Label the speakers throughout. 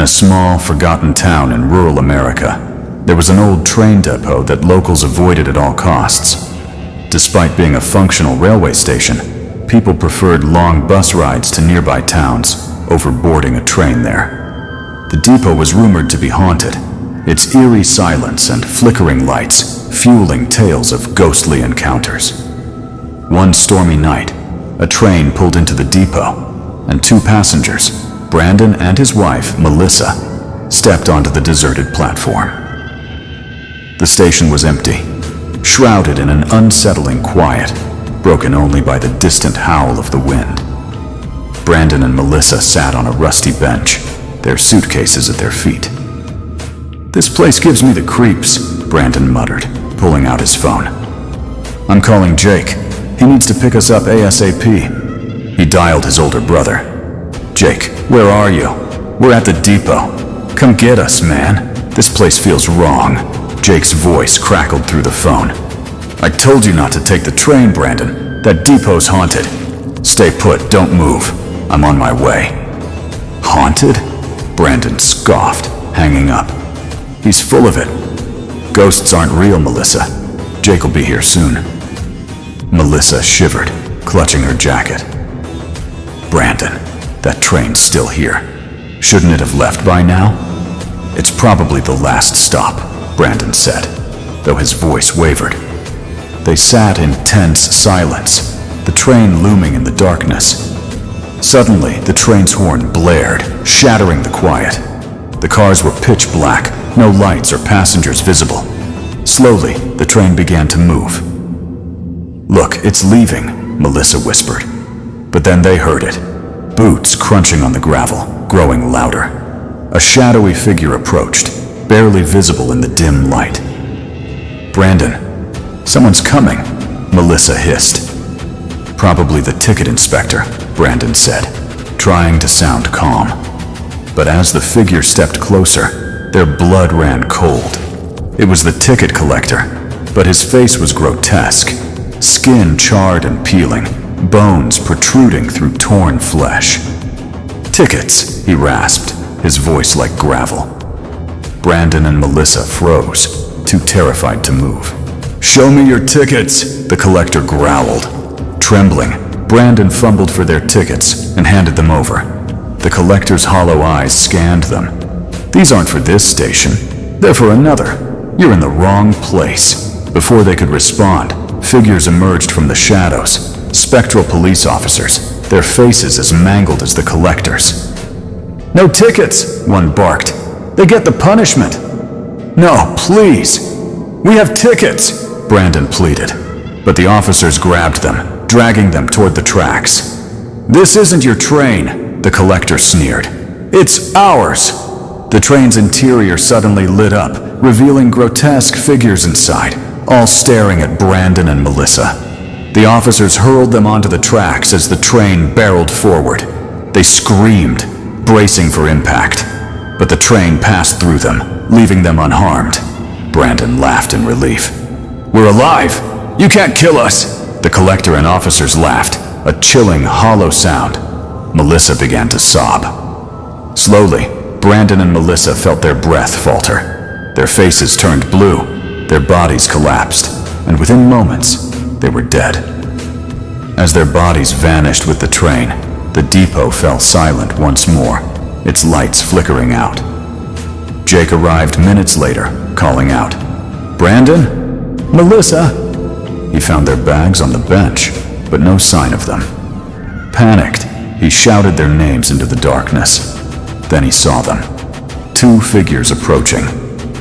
Speaker 1: a small, forgotten town in rural America, there was an old train depot that locals avoided at all costs. Despite being a functional railway station, people preferred long bus rides to nearby towns over boarding a train there. The depot was rumored to be haunted, its eerie silence and flickering lights fueling tales of ghostly encounters. One stormy night, a train pulled into the depot, and two passengers, Brandon and his wife, Melissa, stepped onto the deserted platform. The station was empty, shrouded in an unsettling quiet, broken only by the distant howl of the wind. Brandon and Melissa sat on a rusty bench, their suitcases at their feet. "This place gives me the creeps," Brandon muttered, pulling out his phone. "I'm calling Jake. He needs to pick us up ASAP." He dialed his older brother. "Jake, where are you? We're at the depot. Come get us, man. This place feels wrong." Jake's voice crackled through the phone. "I told you not to take the train, Brandon. That depot's haunted. Stay put, don't move. I'm on my way." "Haunted?" Brandon scoffed, hanging up. "He's full of it. Ghosts aren't real, Melissa. Jake will be here soon." Melissa shivered, clutching her jacket. "Brandon, that train's still here. Shouldn't it have left by now?" "It's probably the last stop," Brandon said, though his voice wavered. They sat in tense silence, the train looming in the darkness. Suddenly, the train's horn blared, shattering the quiet. The cars were pitch black, no lights or passengers visible. Slowly, the train began to move. "Look, it's leaving," Melissa whispered. But then they heard it, boots crunching on the gravel, growing louder. A shadowy figure approached, barely visible in the dim light. "Brandon, someone's coming," Melissa hissed. "Probably the ticket inspector," Brandon said, trying to sound calm. But as the figure stepped closer, their blood ran cold. It was the ticket collector, but his face was grotesque, skin charred and peeling, bones protruding through torn flesh. "Tickets," he rasped, his voice like gravel. Brandon and Melissa froze, too terrified to move. "Show me your tickets," the collector growled. Trembling, Brandon fumbled for their tickets and handed them over. The collector's hollow eyes scanned them. "These aren't for this station. They're for another. You're in the wrong place." Before they could respond, figures emerged from the shadows, spectral police officers, their faces as mangled as the collector's. "No tickets," one barked. "They get the punishment." "No, please. We have tickets," Brandon pleaded. But the officers grabbed them, dragging them toward the tracks. "This isn't your train," the collector sneered. "It's ours." The train's interior suddenly lit up, revealing grotesque figures inside, all staring at Brandon and Melissa. The officers hurled them onto the tracks as the train barreled forward. They screamed, bracing for impact. But the train passed through them, leaving them unharmed. Brandon laughed in relief. "We're alive! You can't kill us!" The collector and officers laughed, a chilling, hollow sound. Melissa began to sob. Slowly, Brandon and Melissa felt their breath falter. Their faces turned blue, their bodies collapsed, and within moments, they were dead. As their bodies vanished with the train, the depot fell silent once more, its lights flickering out. Jake arrived minutes later, calling out, "Brandon? Melissa?" He found their bags on the bench, but no sign of them. Panicked, he shouted their names into the darkness. Then he saw them. Two figures approaching,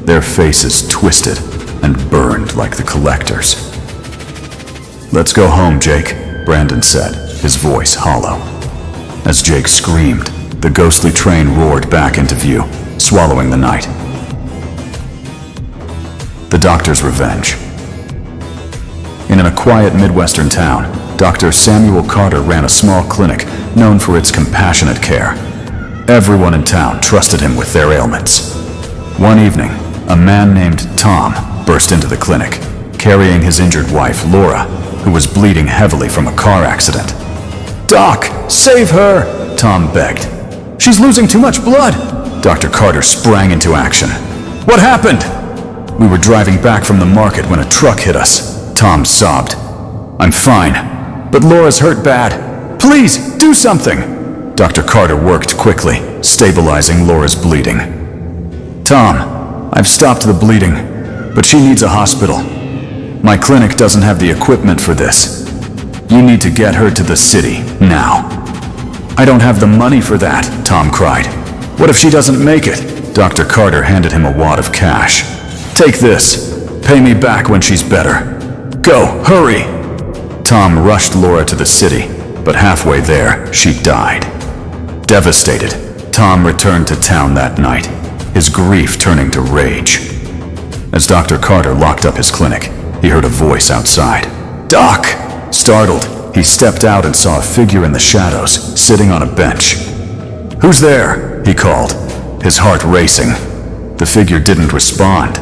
Speaker 1: their faces twisted and burned like the collector's. "Let's go home, Jake," Brandon said, his voice hollow. As Jake screamed, the ghostly train roared back into view, swallowing the night. The Doctor's Revenge. In a quiet Midwestern town, Dr. Samuel Carter ran a small clinic known for its compassionate care. Everyone in town trusted him with their ailments. One evening, a man named Tom burst into the clinic, carrying his injured wife, Laura, who was bleeding heavily from a car accident. "Doc, save her!" Tom begged. "She's losing too much blood!" Dr. Carter sprang into action. "What happened?" "We were driving back from the market when a truck hit us," Tom sobbed. "I'm fine, but Laura's hurt bad. Please, do something!" Dr. Carter worked quickly, stabilizing Laura's bleeding. "Tom, I've stopped the bleeding, but she needs a hospital. My clinic doesn't have the equipment for this. You need to get her to the city, now." "I don't have the money for that," Tom cried. "What if she doesn't make it?" Dr. Carter handed him a wad of cash. "Take this. Pay me back when she's better. Go, hurry!" Tom rushed Laura to the city, but halfway there, she died. Devastated, Tom returned to town that night, his grief turning to rage. As Dr. Carter locked up his clinic, he heard a voice outside. "Doc!" Startled, he stepped out and saw a figure in the shadows, sitting on a bench. "Who's there?" he called, his heart racing. The figure didn't respond.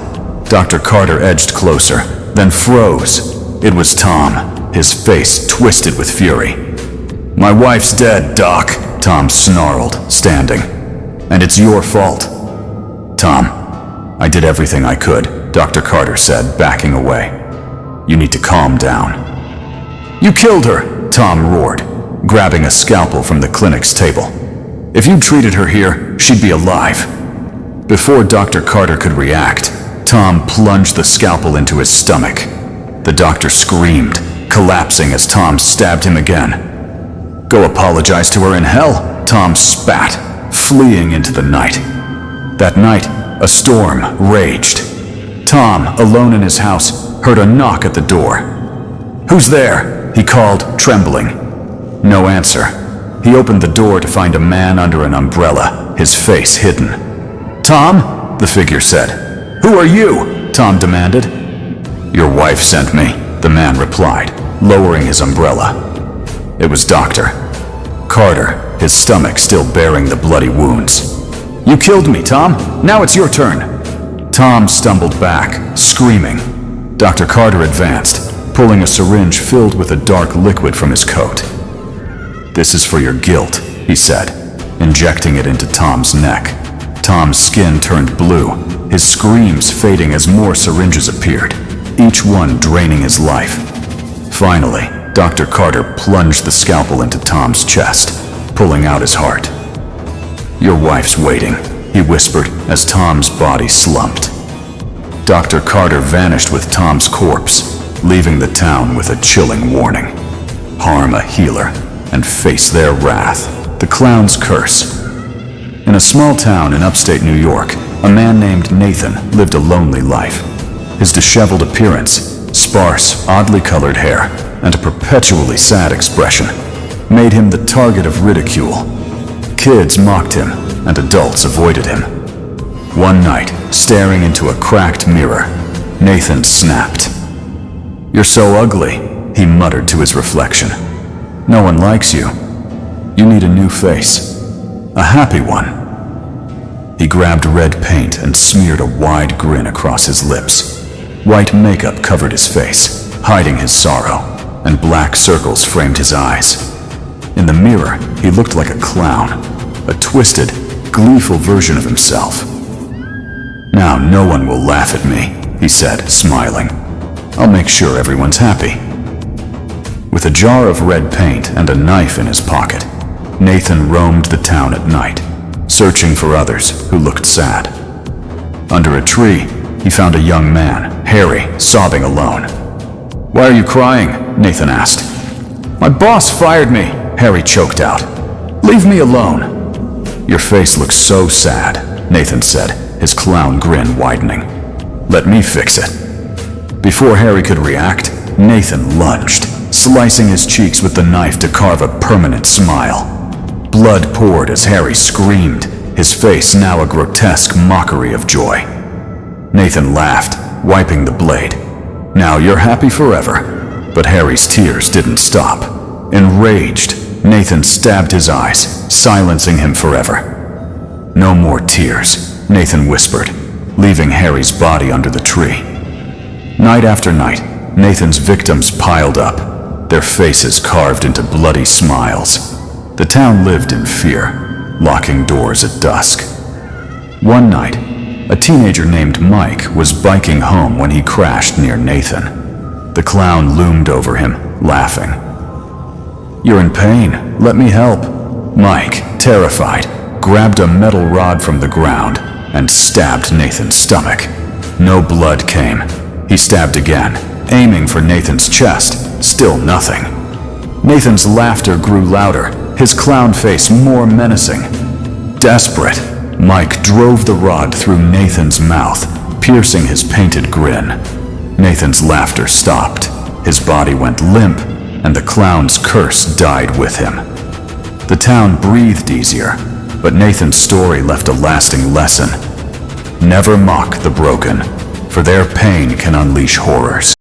Speaker 1: Dr. Carter edged closer, then froze. It was Tom, his face twisted with fury. "My wife's dead, Doc," Tom snarled, standing. "And it's your fault." "Tom, I did everything I could," Dr. Carter said, backing away. "You need to calm down." "You killed her," Tom roared, grabbing a scalpel from the clinic's table. "If you treated her here, she'd be alive." Before Dr. Carter could react, Tom plunged the scalpel into his stomach. The doctor screamed, collapsing as Tom stabbed him again. "Go apologize to her in hell," Tom spat, fleeing into the night. That night, a storm raged. Tom, alone in his house, heard a knock at the door. "Who's there?" he called, trembling. No answer. He opened the door to find a man under an umbrella, his face hidden. "Tom?" the figure said. "Who are you?" Tom demanded. "Your wife sent me," the man replied, lowering his umbrella. It was Dr. Carter, his stomach still bearing the bloody wounds. "You killed me, Tom. Now it's your turn." Tom stumbled back, screaming. Dr. Carter advanced, pulling a syringe filled with a dark liquid from his coat. "This is for your guilt," he said, injecting it into Tom's neck. Tom's skin turned blue, his screams fading as more syringes appeared, each one draining his life. Finally, Dr. Carter plunged the scalpel into Tom's chest, pulling out his heart. "Your wife's waiting," he whispered as Tom's body slumped. Dr. Carter vanished with Tom's corpse, leaving the town with a chilling warning. Harm a healer and face their wrath, the clown's curse. In a small town in upstate New York, a man named Nathan lived a lonely life. His disheveled appearance, sparse, oddly colored hair, and a perpetually sad expression made him the target of ridicule. Kids mocked him, and adults avoided him. One night, staring into a cracked mirror, Nathan snapped. "You're so ugly," he muttered to his reflection. "No one likes you. You need a new face. A happy one." He grabbed red paint and smeared a wide grin across his lips. White makeup covered his face, hiding his sorrow, and black circles framed his eyes. In the mirror, he looked like a clown, a twisted, gleeful version of himself. "Now no one will laugh at me," he said, smiling. "I'll make sure everyone's happy." With a jar of red paint and a knife in his pocket, Nathan roamed the town at night, searching for others who looked sad. Under a tree, he found a young man, Harry, sobbing alone. "Why are you crying?" Nathan asked. "My boss fired me," Harry choked out. "Leave me alone." "Your face looks so sad," Nathan said, his clown grin widening. "Let me fix it." Before Harry could react, Nathan lunged, slicing his cheeks with the knife to carve a permanent smile. Blood poured as Harry screamed, his face now a grotesque mockery of joy. Nathan laughed, wiping the blade. "Now you're happy forever." But Harry's tears didn't stop. Enraged, Nathan stabbed his eyes, silencing him forever. "No more tears," Nathan whispered, leaving Harry's body under the tree. Night after night, Nathan's victims piled up, their faces carved into bloody smiles. The town lived in fear, locking doors at dusk. One night, a teenager named Mike was biking home when he crashed near Nathan. The clown loomed over him, laughing. "You're in pain. Let me help." Mike, terrified, grabbed a metal rod from the ground and stabbed Nathan's stomach. No blood came. He stabbed again, aiming for Nathan's chest. Still nothing. Nathan's laughter grew louder, his clown face more menacing. Desperate, Mike drove the rod through Nathan's mouth, piercing his painted grin. Nathan's laughter stopped, his body went limp, and the clown's curse died with him. The town breathed easier, but Nathan's story left a lasting lesson. Never mock the broken, for their pain can unleash horrors.